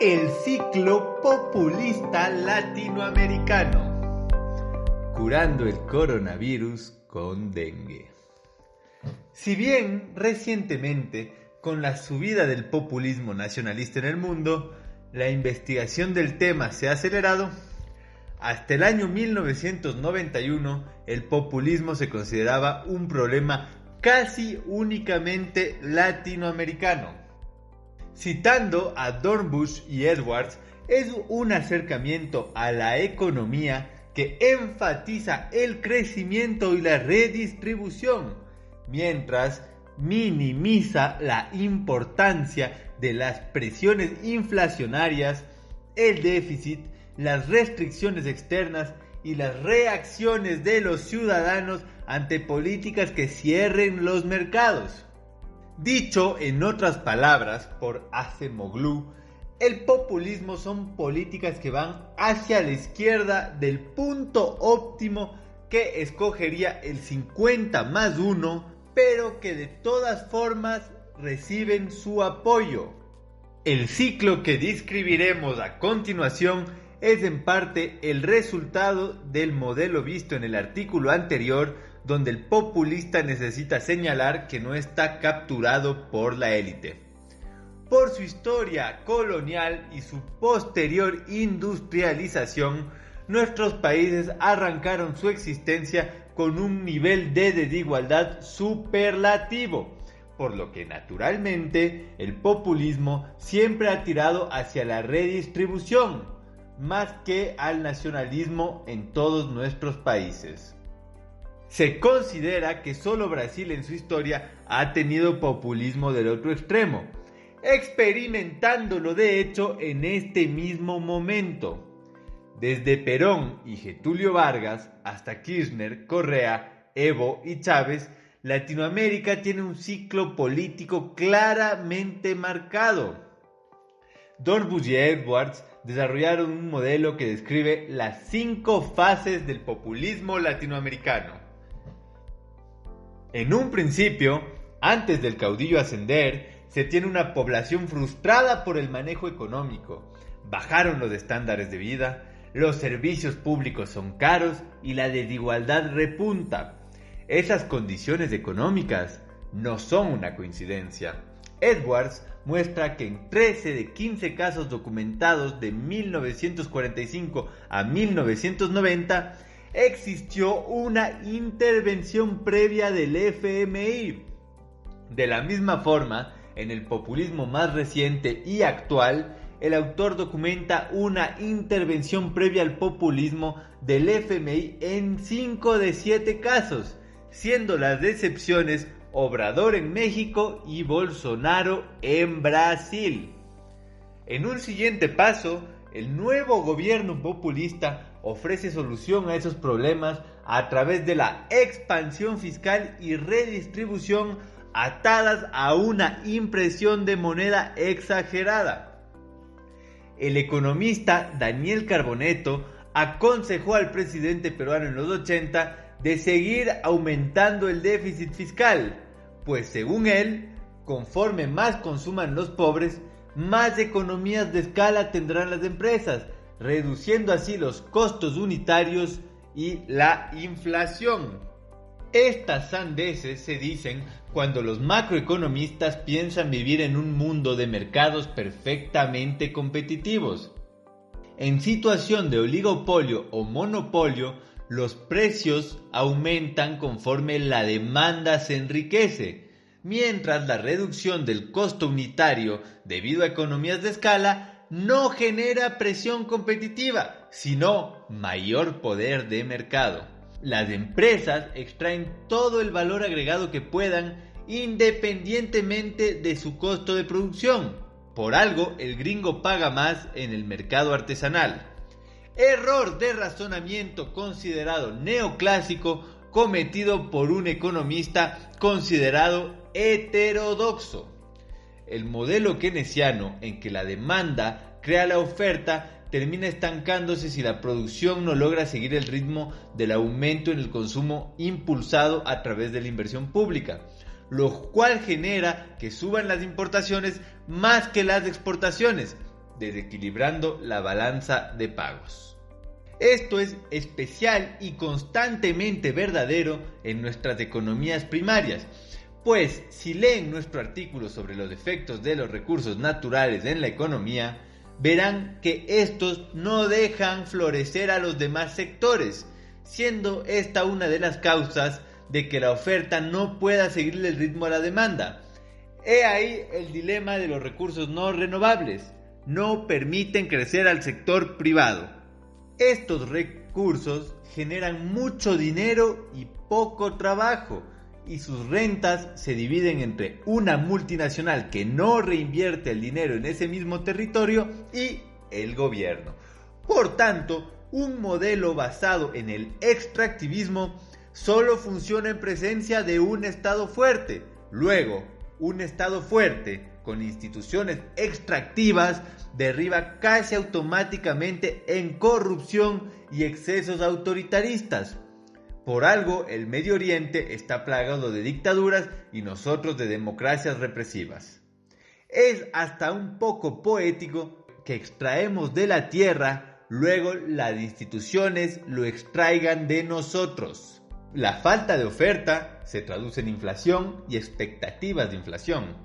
El ciclo populista latinoamericano, curando el coronavirus con dengue. Si bien recientemente, con la subida del populismo nacionalista en el mundo, la investigación del tema se ha acelerado, hasta el año 1991 el populismo se consideraba un problema casi únicamente latinoamericano. Citando a Dornbusch y Edwards, es un acercamiento a la economía que enfatiza el crecimiento y la redistribución, mientras minimiza la importancia de las presiones inflacionarias, el déficit, las restricciones externas y las reacciones de los ciudadanos ante políticas que cierren los mercados. Dicho en otras palabras por Acemoglu, el populismo son políticas que van hacia la izquierda del punto óptimo que escogería el 50+1, pero que de todas formas reciben su apoyo. El ciclo que describiremos a continuación es en parte el resultado del modelo visto en el artículo anterior, donde el populista necesita señalar que no está capturado por la élite. Por su historia colonial y su posterior industrialización, nuestros países arrancaron su existencia con un nivel de desigualdad superlativo, por lo que naturalmente el populismo siempre ha tirado hacia la redistribución, más que al nacionalismo en todos nuestros países. Se considera que solo Brasil en su historia ha tenido populismo del otro extremo, experimentándolo de hecho en este mismo momento. Desde Perón y Getúlio Vargas hasta Kirchner, Correa, Evo y Chávez, Latinoamérica tiene un ciclo político claramente marcado. Dornbusch y Edwards desarrollaron un modelo que describe las 5 fases del populismo latinoamericano. En un principio, antes del caudillo ascender, se tiene una población frustrada por el manejo económico. Bajaron los estándares de vida, los servicios públicos son caros y la desigualdad repunta. Esas condiciones económicas no son una coincidencia. Edwards muestra que en 13 de 15 casos documentados de 1945 a 1990, existió una intervención previa del FMI. De la misma forma, en el populismo más reciente y actual, el autor documenta una intervención previa al populismo del FMI en 5 de 7 casos, siendo las excepciones Obrador en México y Bolsonaro en Brasil. En un siguiente paso, el nuevo gobierno populista ofrece solución a esos problemas a través de la expansión fiscal y redistribución atadas a una impresión de moneda exagerada. El economista Daniel Carboneto aconsejó al presidente peruano en los 80 de seguir aumentando el déficit fiscal, pues según él, conforme más consuman los pobres, más economías de escala tendrán las empresas, reduciendo así los costos unitarios y la inflación. Estas sandeces se dicen cuando los macroeconomistas piensan vivir en un mundo de mercados perfectamente competitivos. En situación de oligopolio o monopolio, los precios aumentan conforme la demanda se enriquece, mientras la reducción del costo unitario debido a economías de escala no genera presión competitiva, sino mayor poder de mercado. Las empresas extraen todo el valor agregado que puedan independientemente de su costo de producción. Por algo, el gringo paga más en el mercado artesanal. Error de razonamiento considerado neoclásico cometido por un economista considerado heterodoxo. El modelo keynesiano en que la demanda crea la oferta termina estancándose si la producción no logra seguir el ritmo del aumento en el consumo impulsado a través de la inversión pública, lo cual genera que suban las importaciones más que las exportaciones, desequilibrando la balanza de pagos. Esto es especial y constantemente verdadero en nuestras economías primarias, pues si leen nuestro artículo sobre los efectos de los recursos naturales en la economía, verán que estos no dejan florecer a los demás sectores, siendo esta una de las causas de que la oferta no pueda seguirle el ritmo a la demanda. He ahí el dilema de los recursos no renovables. No permiten crecer al sector privado. Estos recursos generan mucho dinero y poco trabajo, y sus rentas se dividen entre una multinacional que no reinvierte el dinero en ese mismo territorio y el gobierno. Por tanto, un modelo basado en el extractivismo solo funciona en presencia de un Estado fuerte. Luego, un Estado fuerte con instituciones extractivas derriba casi automáticamente en corrupción y excesos autoritaristas. Por algo, el Medio Oriente está plagado de dictaduras y nosotros de democracias represivas. Es hasta un poco poético que extraemos de la tierra, luego las instituciones lo extraigan de nosotros. La falta de oferta se traduce en inflación y expectativas de inflación.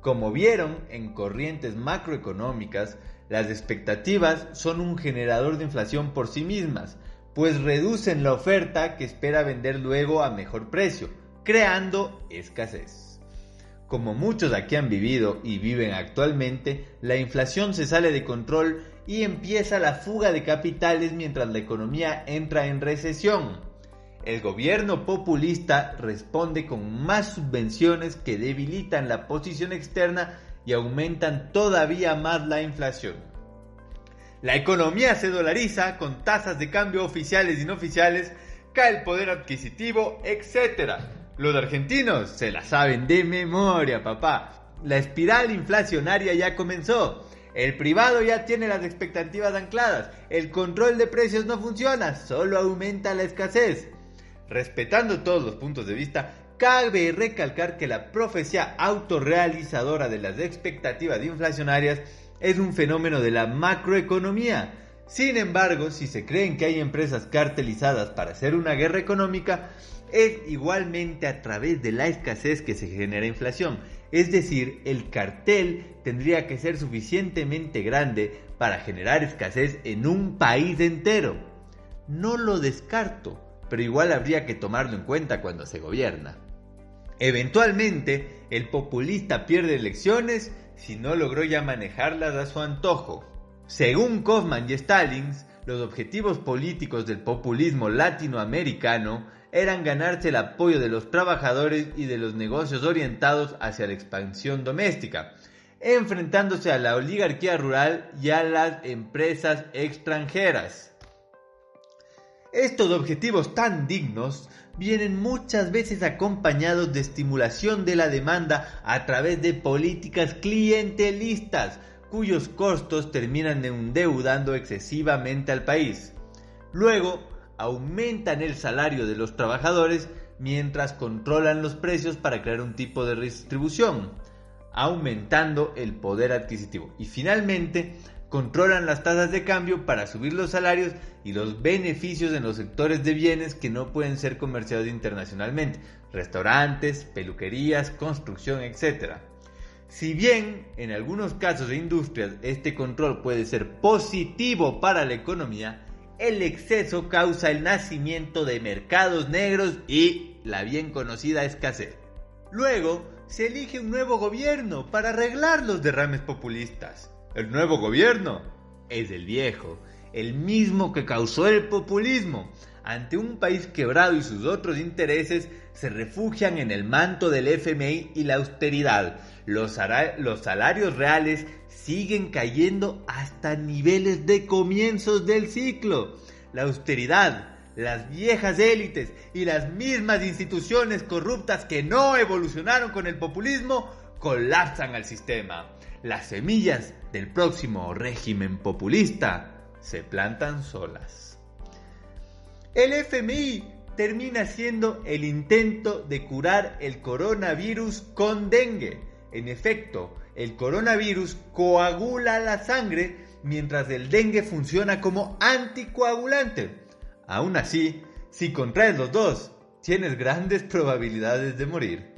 Como vieron en corrientes macroeconómicas, las expectativas son un generador de inflación por sí mismas, pues reducen la oferta que espera vender luego a mejor precio, creando escasez. Como muchos aquí han vivido y viven actualmente, la inflación se sale de control y empieza la fuga de capitales mientras la economía entra en recesión. El gobierno populista responde con más subvenciones que debilitan la posición externa y aumentan todavía más la inflación. La economía se dolariza con tasas de cambio oficiales y no oficiales, cae el poder adquisitivo, etc. Los argentinos se la saben de memoria, papá. La espiral inflacionaria ya comenzó. El privado ya tiene las expectativas ancladas. El control de precios no funciona, solo aumenta la escasez. Respetando todos los puntos de vista, cabe recalcar que la profecía autorrealizadora de las expectativas inflacionarias es un fenómeno de la macroeconomía. Sin embargo, si se creen que hay empresas cartelizadas para hacer una guerra económica, es igualmente a través de la escasez que se genera inflación. Es decir, el cartel tendría que ser suficientemente grande para generar escasez en un país entero. No lo descarto, pero igual habría que tomarlo en cuenta cuando se gobierna. Eventualmente, el populista pierde elecciones si no logró ya manejarlas a su antojo. Según Kaufman y Stallings, los objetivos políticos del populismo latinoamericano eran ganarse el apoyo de los trabajadores y de los negocios orientados hacia la expansión doméstica, enfrentándose a la oligarquía rural y a las empresas extranjeras. Estos objetivos tan dignos vienen muchas veces acompañados de estimulación de la demanda a través de políticas clientelistas, cuyos costos terminan endeudando excesivamente al país. Luego, aumentan el salario de los trabajadores mientras controlan los precios para crear un tipo de redistribución, aumentando el poder adquisitivo. Y finalmente, controlan las tasas de cambio para subir los salarios y los beneficios en los sectores de bienes que no pueden ser comerciados internacionalmente, restaurantes, peluquerías, construcción, etc. Si bien en algunos casos de industrias este control puede ser positivo para la economía, el exceso causa el nacimiento de mercados negros y la bien conocida escasez. Luego se elige un nuevo gobierno para arreglar los derrames populistas. El nuevo gobierno es el viejo, el mismo que causó el populismo. Ante un país quebrado y sus otros intereses, se refugian en el manto del FMI y la austeridad. Los salarios reales siguen cayendo hasta niveles de comienzos del ciclo. La austeridad, las viejas élites y las mismas instituciones corruptas que no evolucionaron con el populismo colapsan al sistema. Las semillas del próximo régimen populista se plantan solas. El FMI termina siendo el intento de curar el coronavirus con dengue. En efecto, el coronavirus coagula la sangre mientras el dengue funciona como anticoagulante. Aún así, si contraes los dos, tienes grandes probabilidades de morir.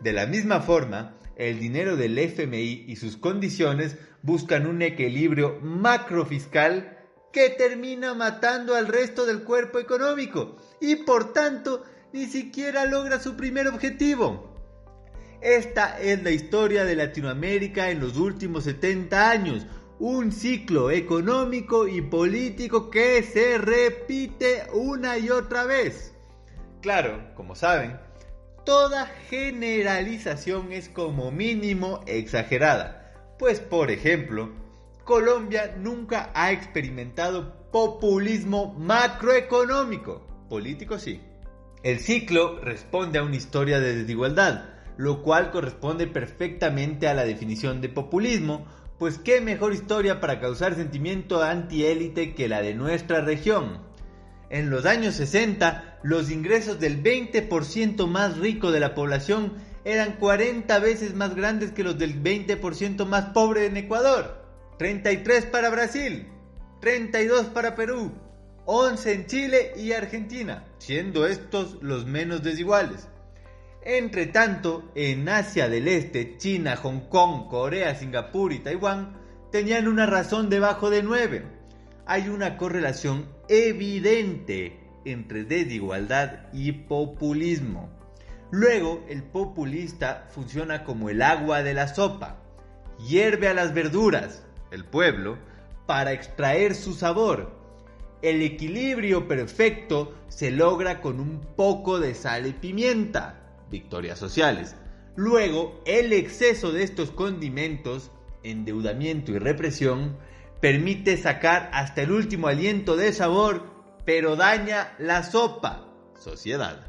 De la misma forma, el dinero del FMI y sus condiciones buscan un equilibrio macrofiscal que termina matando al resto del cuerpo económico y por tanto ni siquiera logra su primer objetivo. Esta es la historia de Latinoamérica en los últimos 70 años, un ciclo económico y político que se repite una y otra vez. Claro, como saben, toda generalización es como mínimo exagerada, pues por ejemplo, Colombia nunca ha experimentado populismo macroeconómico, político sí. El ciclo responde a una historia de desigualdad, lo cual corresponde perfectamente a la definición de populismo, pues qué mejor historia para causar sentimiento antiélite que la de nuestra región. En los años 60, los ingresos del 20% más rico de la población eran 40 veces más grandes que los del 20% más pobre en Ecuador. 33 para Brasil, 32 para Perú, 11 en Chile y Argentina, siendo estos los menos desiguales. Entre tanto, en Asia del Este, China, Hong Kong, Corea, Singapur y Taiwán tenían una razón debajo de 9. Hay una correlación evidente entre desigualdad y populismo. Luego, el populista funciona como el agua de la sopa. Hierve a las verduras, el pueblo, para extraer su sabor. El equilibrio perfecto se logra con un poco de sal y pimienta. Victorias sociales. Luego, el exceso de estos condimentos, endeudamiento y represión, permite sacar hasta el último aliento de sabor, pero daña la sopa, sociedad.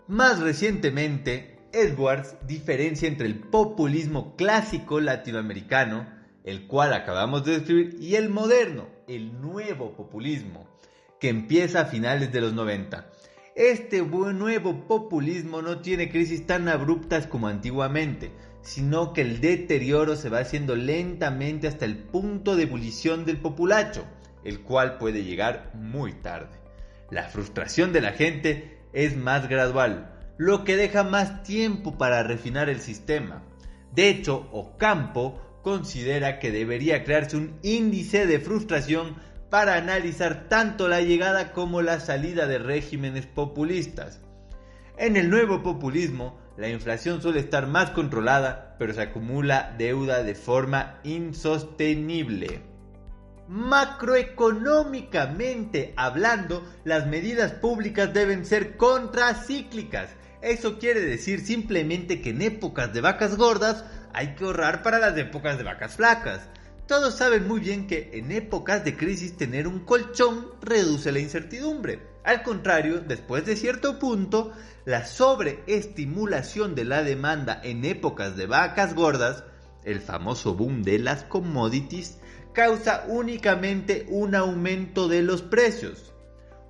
Más recientemente, Edwards diferencia entre el populismo clásico latinoamericano, el cual acabamos de describir, y el moderno, el nuevo populismo, que empieza a finales de los 90. Este nuevo populismo no tiene crisis tan abruptas como antiguamente, sino que el deterioro se va haciendo lentamente hasta el punto de ebullición del populacho, el cual puede llegar muy tarde. La frustración de la gente es más gradual, lo que deja más tiempo para refinar el sistema. De hecho, Ocampo considera que debería crearse un índice de frustración para analizar tanto la llegada como la salida de regímenes populistas. En el nuevo populismo, la inflación suele estar más controlada, pero se acumula deuda de forma insostenible. Macroeconómicamente hablando, las medidas públicas deben ser contracíclicas. Eso quiere decir simplemente que en épocas de vacas gordas hay que ahorrar para las épocas de vacas flacas. Todos saben muy bien que en épocas de crisis tener un colchón reduce la incertidumbre. Al contrario, después de cierto punto, la sobreestimulación de la demanda en épocas de vacas gordas, el famoso boom de las commodities, causa únicamente un aumento de los precios.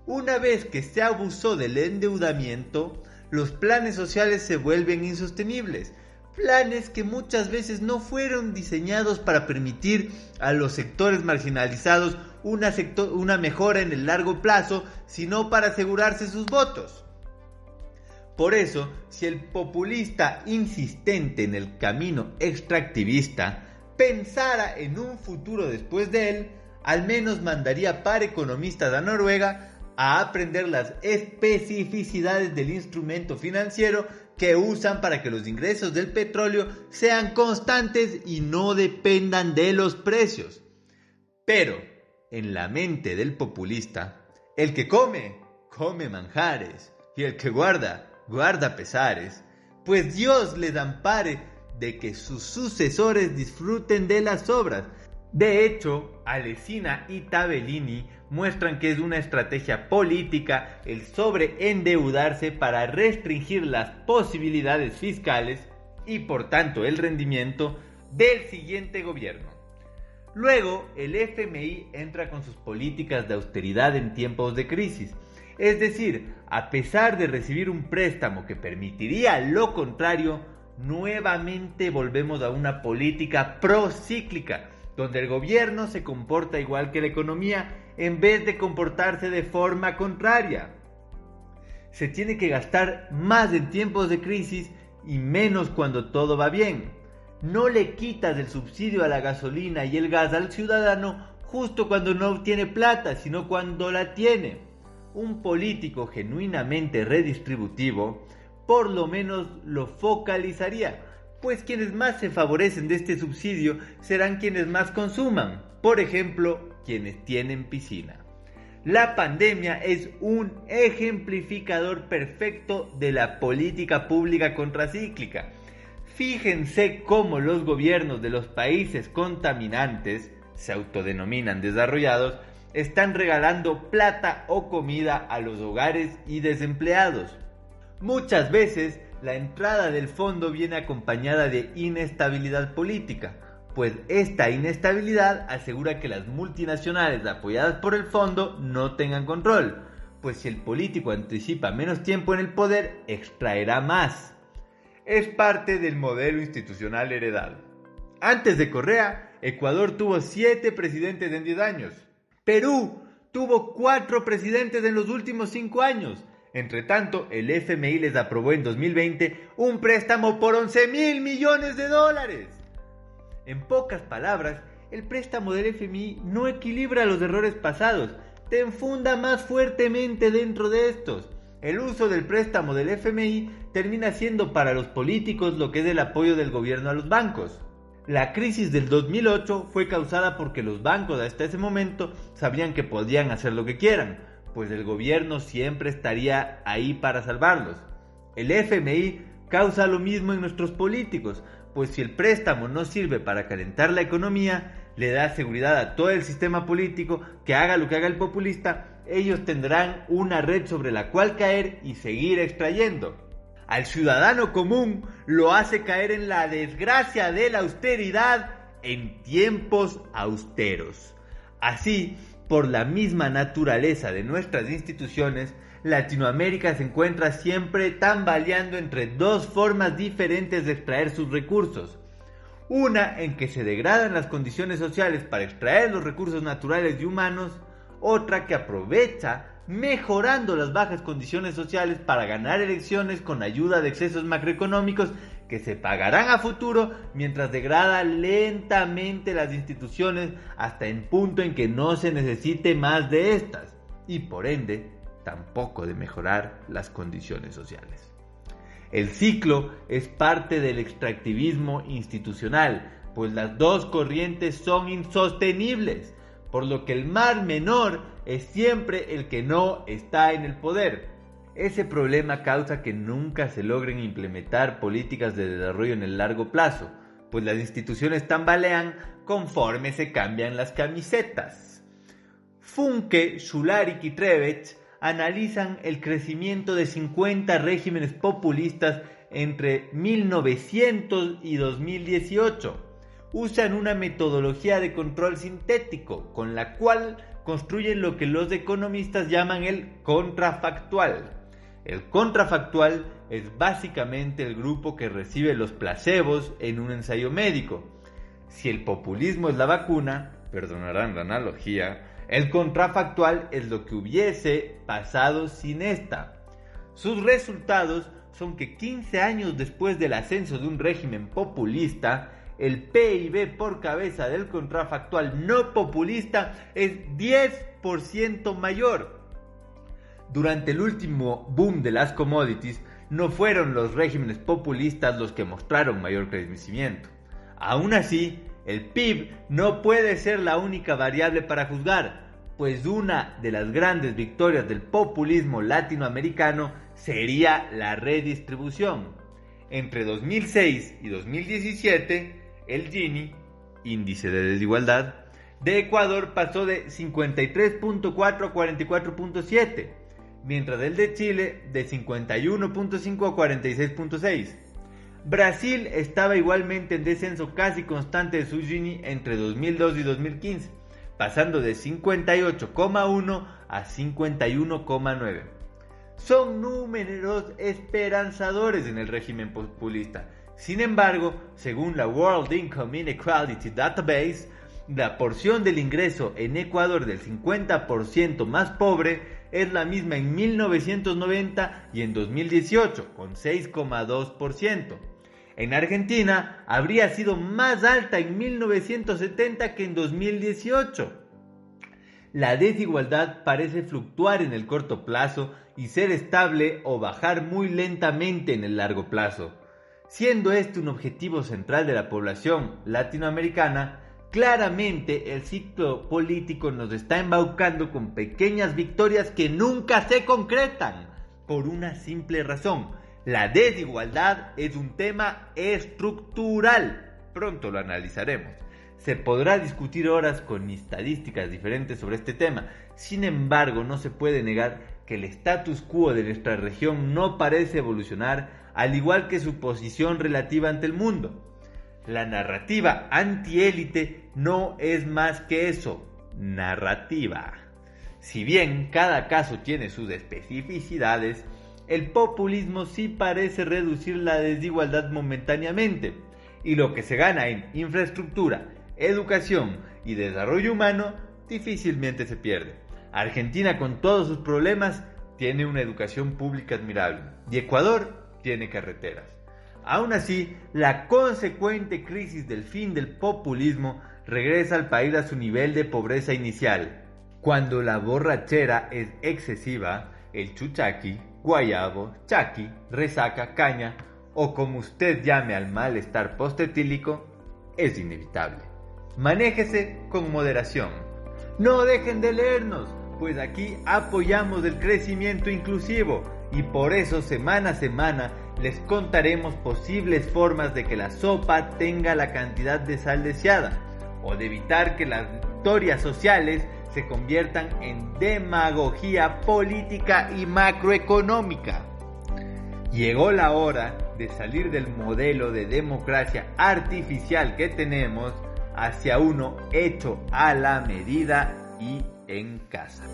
Una vez que se abusó del endeudamiento, los planes sociales se vuelven insostenibles. Planes que muchas veces no fueron diseñados para permitir a los sectores marginalizados una mejora en el largo plazo, sino para asegurarse sus votos. Por eso, si el populista insistente en el camino extractivista pensara en un futuro después de él, al menos mandaría par economistas a Noruega a aprender las especificidades del instrumento financiero que usan para que los ingresos del petróleo sean constantes y no dependan de los precios. Pero, en la mente del populista, el que come, come manjares, y el que guarda, guarda pesares, pues Dios les ampare de que sus sucesores disfruten de las obras. De hecho, Alesina y Tabellini muestran que es una estrategia política el sobreendeudarse para restringir las posibilidades fiscales y por tanto el rendimiento del siguiente gobierno. Luego, el FMI entra con sus políticas de austeridad en tiempos de crisis. Es decir, a pesar de recibir un préstamo que permitiría lo contrario, nuevamente volvemos a una política procíclica, donde el gobierno se comporta igual que la economía en vez de comportarse de forma contraria. Se tiene que gastar más en tiempos de crisis y menos cuando todo va bien. No le quitas el subsidio a la gasolina y el gas al ciudadano justo cuando no tiene plata, sino cuando la tiene. Un político genuinamente redistributivo por lo menos lo focalizaría, pues quienes más se favorecen de este subsidio serán quienes más consuman, por ejemplo, quienes tienen piscina. La pandemia es un ejemplificador perfecto de la política pública contracíclica. Fíjense cómo los gobiernos de los países contaminantes, se autodenominan desarrollados, están regalando plata o comida a los hogares y desempleados. Muchas veces la entrada del fondo viene acompañada de inestabilidad política, pues esta inestabilidad asegura que las multinacionales apoyadas por el fondo no tengan control, pues si el político anticipa menos tiempo en el poder, extraerá más. Es parte del modelo institucional heredado. Antes de Correa, Ecuador tuvo 7 presidentes en 10 años. Perú tuvo 4 presidentes en los últimos 5 años. Entre tanto, el FMI les aprobó en 2020 un préstamo por $11,000 millones. En pocas palabras, el préstamo del FMI no equilibra los errores pasados, te enfunda más fuertemente dentro de estos. El uso del préstamo del FMI termina siendo para los políticos lo que es el apoyo del gobierno a los bancos. La crisis del 2008 fue causada porque los bancos hasta ese momento sabían que podían hacer lo que quieran, pues el gobierno siempre estaría ahí para salvarlos. El FMI causa lo mismo en nuestros políticos, pues si el préstamo no sirve para calentar la economía, le da seguridad a todo el sistema político que haga lo que haga el populista, ellos tendrán una red sobre la cual caer y seguir extrayendo. Al ciudadano común lo hace caer en la desgracia de la austeridad en tiempos austeros. Así, por la misma naturaleza de nuestras instituciones, Latinoamérica se encuentra siempre tambaleando entre dos formas diferentes de extraer sus recursos. Una en que se degradan las condiciones sociales para extraer los recursos naturales y humanos, otra que aprovecha mejorando las bajas condiciones sociales para ganar elecciones con ayuda de excesos macroeconómicos que se pagarán a futuro mientras degrada lentamente las instituciones hasta el punto en que no se necesite más de estas y por ende tampoco de mejorar las condiciones sociales. El ciclo es parte del extractivismo institucional, pues las dos corrientes son insostenibles, por lo que el mal menor es siempre el que no está en el poder. Ese problema causa que nunca se logren implementar políticas de desarrollo en el largo plazo, pues las instituciones tambalean conforme se cambian las camisetas. Funke, Szularich y Trebek analizan el crecimiento de 50 regímenes populistas entre 1900 y 2018. Usan una metodología de control sintético, con la cual construyen lo que los economistas llaman el contrafactual. El contrafactual es básicamente el grupo que recibe los placebos en un ensayo médico. Si el populismo es la vacuna, perdonarán la analogía, el contrafactual es lo que hubiese pasado sin esta. Sus resultados son que 15 años después del ascenso de un régimen populista, el PIB por cabeza del contrafactual no populista es 10% mayor. Durante el último boom de las commodities, no fueron los regímenes populistas los que mostraron mayor crecimiento. Aún así, el PIB no puede ser la única variable para juzgar, pues una de las grandes victorias del populismo latinoamericano sería la redistribución. Entre 2006 y 2017, el Gini, índice de desigualdad, de Ecuador pasó de 53.4 a 44.7, mientras el de Chile de 51.5 a 46.6. Brasil estaba igualmente en descenso casi constante de su Gini entre 2002 y 2015, pasando de 58,1 a 51,9. Son números esperanzadores en el régimen populista. Sin embargo, según la World Income Inequality Database, la porción del ingreso en Ecuador del 50% más pobre es la misma en 1990 y en 2018, con 6,2%. En Argentina habría sido más alta en 1970 que en 2018. La desigualdad parece fluctuar en el corto plazo y ser estable o bajar muy lentamente en el largo plazo. Siendo este un objetivo central de la población latinoamericana, claramente el ciclo político nos está embaucando con pequeñas victorias que nunca se concretan, por una simple razón: la desigualdad es un tema estructural. Pronto lo analizaremos. Se podrá discutir horas con estadísticas diferentes sobre este tema. Sin embargo, no se puede negar que el status quo de nuestra región no parece evolucionar, al igual que su posición relativa ante el mundo. La narrativa antiélite no es más que eso: narrativa. Si bien cada caso tiene sus especificidades, el populismo sí parece reducir la desigualdad momentáneamente, y lo que se gana en infraestructura, educación y desarrollo humano difícilmente se pierde. Argentina, con todos sus problemas, tiene una educación pública admirable, y Ecuador tiene carreteras. Aún así, la consecuente crisis del fin del populismo regresa al país a su nivel de pobreza inicial. Cuando la borrachera es excesiva, el chuchaqui, guayabo, chaqui, resaca, caña o como usted llame al malestar postetílico, es inevitable. Manéjese con moderación. No dejen de leernos, pues aquí apoyamos el crecimiento inclusivo y por eso semana a semana les contaremos posibles formas de que la sopa tenga la cantidad de sal deseada, o de evitar que las victorias sociales se conviertan en demagogia política y macroeconómica. Llegó la hora de salir del modelo de democracia artificial que tenemos hacia uno hecho a la medida y en casa.